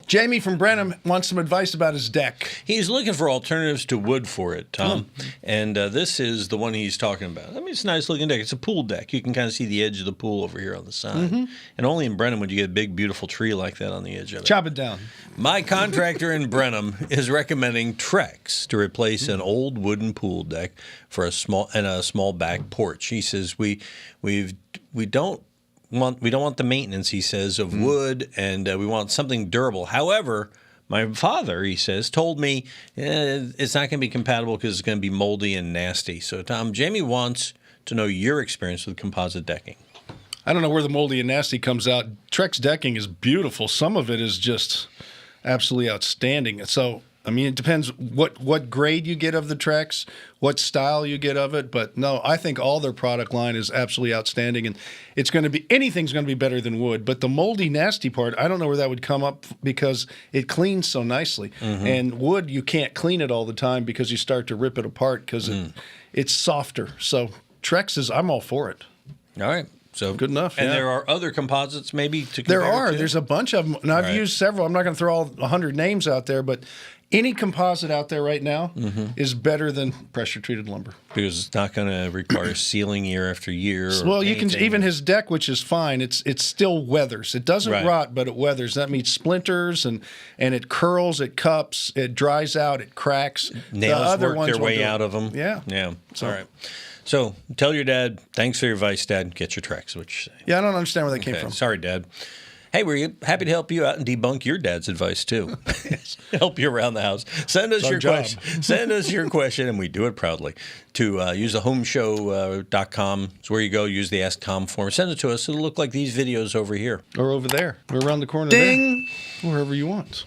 Jamie from Brenham wants some advice about his deck. He's looking for alternatives to wood for it, Tom. And this is the one he's talking about. I mean, it's a nice-looking deck. It's a pool deck. You can kind of see the edge of the pool over here on the side. And only in Brenham would you get a big, beautiful tree like that on the edge of it. Chop it down. My contractor in Brenham is recommending Trex to replace an old wooden pool deck for a small back porch. He says we don't want the maintenance, he says, of wood, and we want something durable. However, my father, he says, told me it's not going to be compatible because it's going to be moldy and nasty. So, Tom, Jamie wants to know your experience with composite decking. I don't know where the moldy and nasty comes out. Trex decking is beautiful. Some of it is just absolutely outstanding. So, I mean, it depends what grade you get of the Trex, what style you get of it. But no, I think all their product line is absolutely outstanding, and anything's going to be better than wood. But the moldy, nasty part, I don't know where that would come up because it cleans so nicely. And wood, you can't clean it all the time because you start to rip it apart because it's softer. So Trex I'm all for it. All right. So good enough. And there are other composites maybe to compare There are. to? There's a bunch of them, and I've used several. I'm not going to throw all 100 names out there, but any composite out there right now is better than pressure-treated lumber. Because it's not going to require sealing year after year. Well, you can even his deck, which is fine. It still weathers. It doesn't rot, but it weathers. That means splinters and it curls, it cups, it dries out, it cracks. Nails work their way out of them. Yeah. Yeah. All right. So tell your dad, thanks for your advice, Dad. Get your Trex, which you say. Yeah, I don't understand where that came from. Sorry, Dad. Hey, we're happy to help you out and debunk your dad's advice, too. Help you around the house. Send us your question. Send us your question, and we do it proudly, to use the HomeShow.com. It's where you go. Use the Ask Tom form. Send it to us. It'll look like these videos over here. Or over there. Or around the corner Ding! there. Wherever you want.